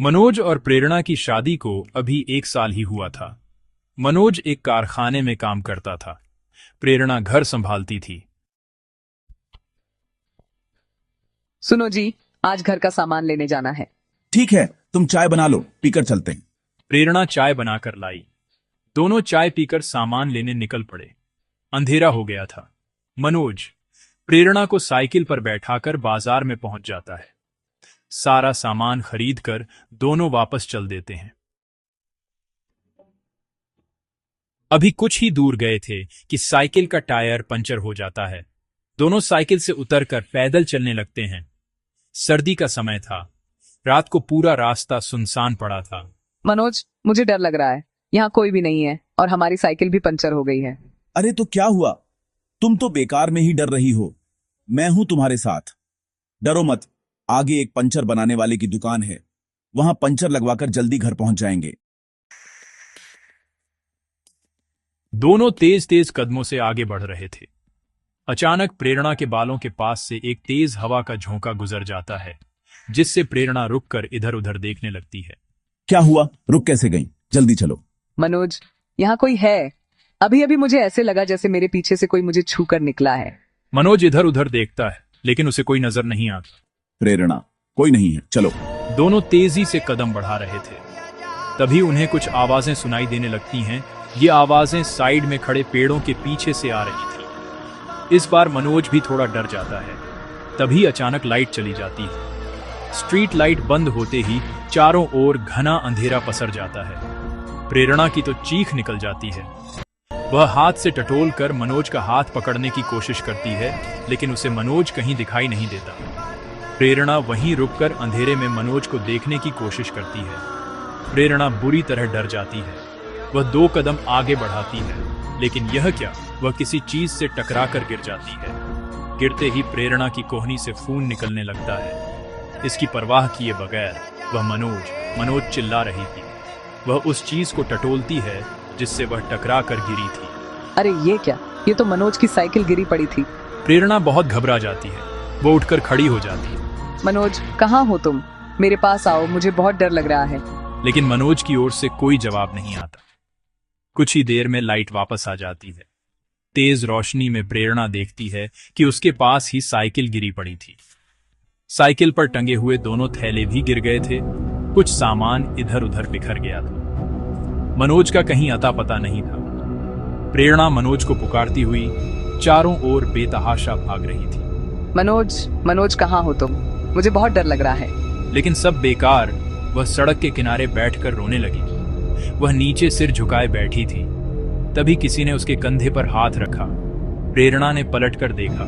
मनोज और प्रेरणा की शादी को अभी 1 साल ही हुआ था। मनोज एक कारखाने में काम करता था। प्रेरणा घर संभालती थी। सुनो जी, आज घर का सामान लेने जाना है। ठीक है, तुम चाय बना लो, पीकर चलते हैं। प्रेरणा चाय बनाकर लाई। दोनों चाय पीकर सामान लेने निकल पड़े। अंधेरा हो गया था। मनोज प्रेरणा को साइकिल पर बैठाकर बाजार में पहुंच जाता है। सारा सामान खरीदकर दोनों वापस चल देते हैं। अभी कुछ ही दूर गए थे कि साइकिल का टायर पंचर हो जाता है। दोनों साइकिल से उतरकर पैदल चलने लगते हैं। सर्दी का समय था। रात को पूरा रास्ता सुनसान पड़ा था। मनोज, मुझे डर लग रहा है। यहाँ कोई भी नहीं है और हमारी साइकिल भी पंचर हो गई है। अरे तो क्या हुआ? तुम तो बेकार में ही डर रही हो। मैं हूं तुम्हारे साथ। डरो मत। आगे एक पंचर बनाने वाले की दुकान है, वहां पंचर लगवाकर जल्दी घर पहुंच जाएंगे। दोनों तेज तेज कदमों से आगे बढ़ रहे थे। अचानक प्रेरणा के बालों के पास से एक तेज हवा का झोंका गुजर जाता है, जिससे प्रेरणा रुककर इधर उधर देखने लगती है। क्या हुआ? रुक कैसे गई? जल्दी चलो। मनोज, यहाँ कोई है। अभी अभी मुझे ऐसे लगा जैसे मेरे पीछे से कोई मुझे छू कर निकला है। मनोज इधर उधर देखता है, लेकिन उसे कोई नजर नहीं आता। प्रेरणा, कोई नहीं है, चलो। दोनों तेजी से कदम बढ़ा रहे थे। तभी उन्हें कुछ आवाजें सुनाई देने लगती हैं। ये आवाजें साइड में खड़े पेड़ों के पीछे से आ रही थी। इस बार मनोज भी थोड़ा डर जाता है। तभी अचानक लाइट चली जाती है। स्ट्रीट लाइट बंद होते ही चारों ओर घना अंधेरा पसर जाता है। प्रेरणा की तो चीख निकल जाती है। वह हाथ से टटोल कर मनोज का हाथ पकड़ने की कोशिश करती है, लेकिन उसे मनोज कहीं दिखाई नहीं देता। प्रेरणा वहीं रुककर अंधेरे में मनोज को देखने की कोशिश करती है। प्रेरणा बुरी तरह डर जाती है। वह 2 कदम आगे बढ़ाती है, लेकिन यह क्या, वह किसी चीज से टकराकर गिर जाती है। गिरते ही प्रेरणा की कोहनी से खून निकलने लगता है। इसकी परवाह किए बगैर वह मनोज चिल्ला रही थी। वह उस चीज को टटोलती है जिससे वह टकरा कर गिरी थी। अरे ये क्या? ये तो मनोज की साइकिल गिरी पड़ी थी। प्रेरणा बहुत घबरा जाती है। वो उठकर खड़ी हो जाती है। मनोज, कहाँ हो तुम? मेरे पास आओ, मुझे बहुत डर लग रहा है। लेकिन मनोज की ओर से कोई जवाब नहीं आता। कुछ ही देर में लाइट वापस आ जाती है। तेज रोशनी में प्रेरणा देखती है कि उसके पास ही साइकिल गिरी पड़ी थी। साइकिल पर टंगे हुए दोनों थैले भी गिर गए थे। कुछ सामान इधर उधर बिखर गया था। मनोज का कहीं अता पता नहीं था। प्रेरणा मनोज को पुकारती हुई चारों ओर बेतहाशा भाग रही थी। मनोज कहाँ हो तुम? मुझे बहुत डर लग रहा है। लेकिन सब बेकार। वह सड़क के किनारे बैठकर रोने लगी। वह नीचे सिर झुकाए बैठी थी। तभी किसी ने उसके कंधे पर हाथ रखा। प्रेरणा ने पलटकर देखा।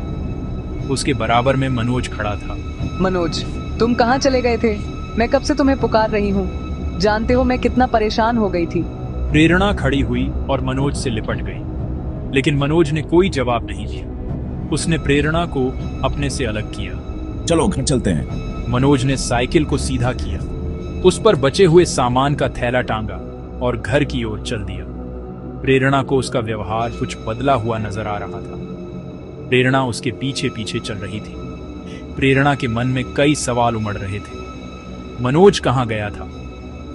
उसके बराबर में मनोज खड़ा था। मनोज, तुम कहाँ चले गए थे? मैं कब से तुम्हें पुकार रही हूँ। जानते हो मैं कितना परेशान हो गई थी। प्रेरणा खड़ी हुई और मनोज से लिपट गई, लेकिन मनोज ने कोई जवाब नहीं दिया। उसने प्रेरणा को अपने से अलग किया। चलो घर चलते हैं। मनोज ने साइकिल को सीधा किया, उस पर बचे हुए सामान का थैला टांगा और घर की ओर चल दिया। प्रेरणा को उसका व्यवहार कुछ बदला हुआ नजर आ रहा था। प्रेरणा उसके पीछे पीछे चल रही थी। प्रेरणा के मन में कई सवाल उमड़ रहे थे। मनोज कहाँ गया था?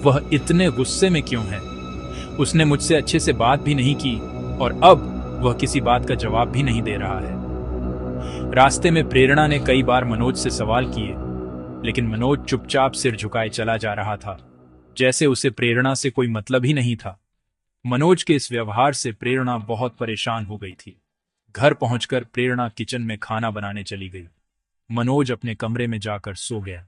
वह इतने गुस्से में क्यों है? उसने मुझसे अच्छे से बात भी नहीं की और अब वह किसी बात का जवाब भी नहीं दे रहा है। रास्ते में प्रेरणा ने कई बार मनोज से सवाल किए, लेकिन मनोज चुपचाप सिर झुकाए चला जा रहा था, जैसे उसे प्रेरणा से कोई मतलब ही नहीं था। मनोज के इस व्यवहार से प्रेरणा बहुत परेशान हो गई थी। घर पहुंचकर प्रेरणा किचन में खाना बनाने चली गई। मनोज अपने कमरे में जाकर सो गया।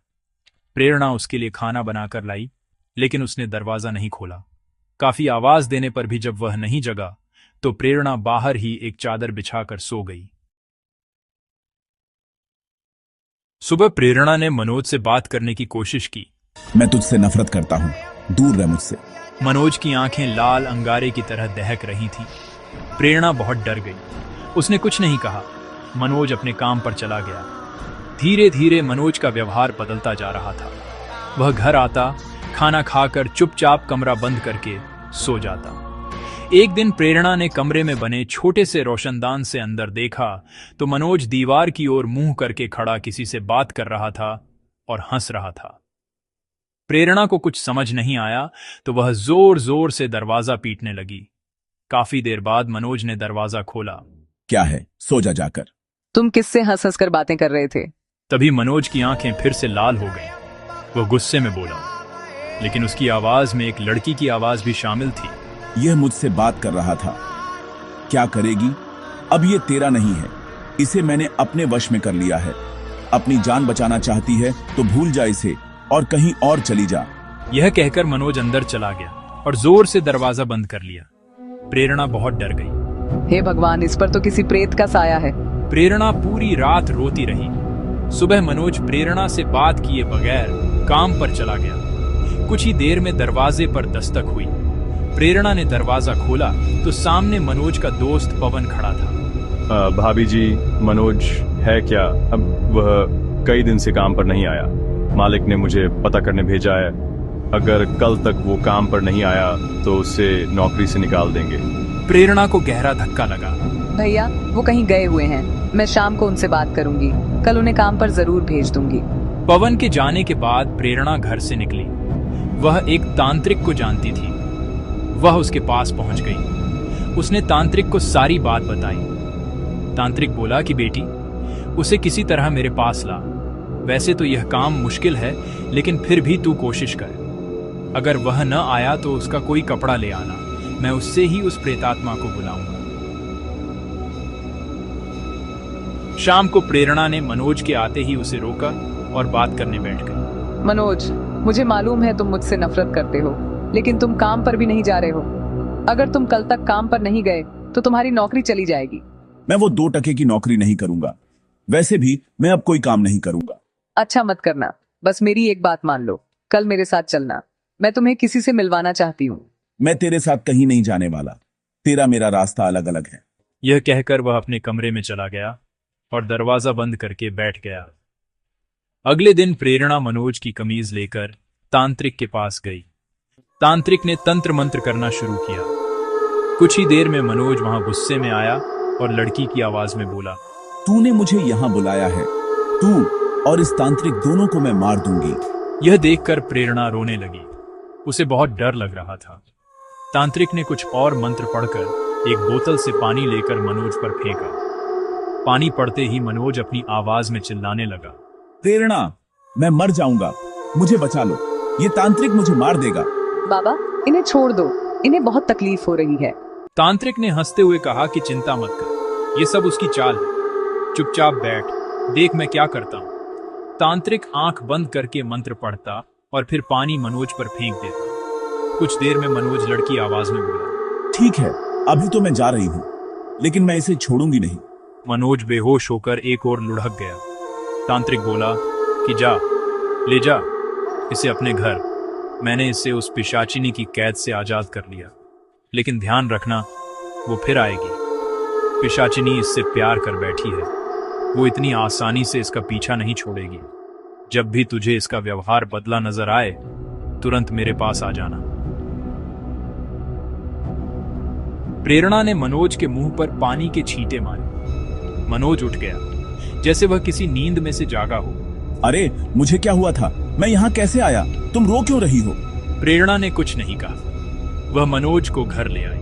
प्रेरणा उसके लिए खाना बनाकर लाई, लेकिन उसने दरवाजा नहीं खोला। काफी आवाज देने पर भी जब वह नहीं जगा, तो प्रेरणा बाहर ही एक चादर बिछाकर सो गई। सुबह प्रेरणा ने मनोज से बात करने की कोशिश की। मैं तुझसे नफरत करता हूँ, दूर रह मुझसे। मनोज की आंखें लाल अंगारे की तरह दहक रही थीं। प्रेरणा बहुत डर गई। उसने कुछ नहीं कहा। मनोज अपने काम पर चला गया। धीरे धीरे मनोज का व्यवहार बदलता जा रहा था। वह घर आता, खाना खाकर चुपचाप कमरा बंद करके सो जाता। एक दिन प्रेरणा ने कमरे में बने छोटे से रोशनदान से अंदर देखा तो मनोज दीवार की ओर मुंह करके खड़ा किसी से बात कर रहा था और हंस रहा था। प्रेरणा को कुछ समझ नहीं आया तो वह जोर जोर से दरवाजा पीटने लगी। काफी देर बाद मनोज ने दरवाजा खोला। क्या है, सो जा जाकर। तुम किससे हंस हंस कर बातें कर रहे थे? तभी मनोज की आंखें फिर से लाल हो गईं। वह गुस्से में बोला, लेकिन उसकी आवाज में एक लड़की की आवाज भी शामिल थी। यह मुझसे बात कर रहा था। क्या करेगी? अब ये तेरा नहीं है, इसे मैंने अपने वश में कर लिया है। अपनी जान बचाना चाहती है तो भूल जा इसे और कहीं और चली जा। यह कहकर मनोज अंदर चला गया और जोर से दरवाजा बंद कर लिया। प्रेरणा बहुत डर गई। हे भगवान, इस पर तो किसी प्रेत का साया है। प्रेरणा पूरी रात रोती रही। सुबह मनोज प्रेरणा से बात किए बगैर काम पर चला गया। कुछ ही देर में दरवाजे पर दस्तक हुई। प्रेरणा ने दरवाजा खोला तो सामने मनोज का दोस्त पवन खड़ा था। भाभी जी, मनोज है क्या? अब वह कई दिन से काम पर नहीं आया। मालिक ने मुझे पता करने भेजा है। अगर कल तक वो काम पर नहीं आया तो उसे नौकरी से निकाल देंगे। प्रेरणा को गहरा धक्का लगा। भैया, वो कहीं गए हुए हैं। मैं शाम को उनसे बात करूंगी। कल उन्हें काम पर जरूर भेज दूंगी। पवन के जाने के बाद प्रेरणा घर से निकली। वह एक तांत्रिक को जानती थी। वह उसके पास पहुंच गई। उसने तांत्रिक को सारी बात बताई। तांत्रिक बोला कि बेटी, उसे किसी तरह मेरे पास ला। वैसे तो यह काम मुश्किल है, लेकिन फिर भी तू कोशिश कर। अगर वह न आया तो उसका कोई कपड़ा ले आना। मैं उससे ही उस प्रेतात्मा को बुलाऊंगा। शाम को प्रेरणा ने मनोज के आते ही उसे रोका और बात करने बैठ गई। मनोज, मुझे मालूम है तुम मुझसे नफरत करते हो, लेकिन तुम काम पर भी नहीं जा रहे हो। अगर तुम कल तक काम पर नहीं गए तो तुम्हारी नौकरी चली जाएगी। मैं वो 2 टके की नौकरी नहीं करूंगा। वैसे भी मैं अब कोई काम नहीं करूंगा। अच्छा मत करना, बस मेरी एक बात मान लो। कल मेरे साथ चलना। मैं तुम्हें किसी से मिलवाना चाहती हूँ। मैं तेरे साथ कहीं नहीं जाने वाला। तेरा मेरा रास्ता अलग अलग है। यह कहकर वह अपने कमरे में चला गया और दरवाजा बंद करके बैठ गया। अगले दिन प्रेरणा मनोज की कमीज लेकर तांत्रिक के पास गई। तांत्रिक ने तंत्र मंत्र करना शुरू किया। कुछ ही देर में मनोज वहां गुस्से में आया और लड़की की आवाज में बोला, तूने मुझे यहां बुलाया है। तू और इस तांत्रिक दोनों को मैं मार दूंगी। यह देखकर प्रेरणा रोने लगी। उसे बहुत डर लग रहा था। तांत्रिक ने कुछ और मंत्र पढ़कर एक बोतल से पानी लेकर मनोज पर फेंका। पानी पड़ते ही मनोज अपनी आवाज में चिल्लाने लगा, प्रेरणा, मैं मर जाऊंगा, मुझे बचा लो। ये तांत्रिक मुझे मार देगा। बाबा, इन्हें छोड़ दो। इन्हें बहुत तकलीफ हो रही है। तांत्रिक ने हंसते हुए कहा कि चिंता मत कर, ये सब उसकी चाल है। चुपचाप बैठ, देख मैं क्या करता हूं। तांत्रिक आंख बंद करके मंत्र पढ़ता और फिर पानी मनोज पर फेंक देता। कुछ देर में मनोज लड़की आवाज में बोला, ठीक है, अभी तो मैं जा रही हूं, लेकिन मैं इसे छोड़ूंगी नहीं। मनोज बेहोश होकर एक ओर लुढ़क गया। तांत्रिक बोला कि जा, ले जा इसे अपने घर। मैंने इसे उस पिशाचिनी की कैद से आजाद कर लिया, लेकिन ध्यान रखना वो फिर आएगी। पिशाचिनी इससे प्यार कर बैठी है। वो इतनी आसानी से इसका पीछा नहीं छोड़ेगी। जब भी तुझे इसका व्यवहार बदला नजर आए, तुरंत मेरे पास आ जाना। प्रेरणा ने मनोज के मुंह पर पानी के छींटे मारे। मनोज उठ गया, जैसे वह किसी नींद में से जागा हो। अरे, मुझे क्या हुआ था? मैं यहाँ कैसे आया? तुम रो क्यों रही हो? प्रेरणा ने कुछ नहीं कहा। वह मनोज को घर ले आई।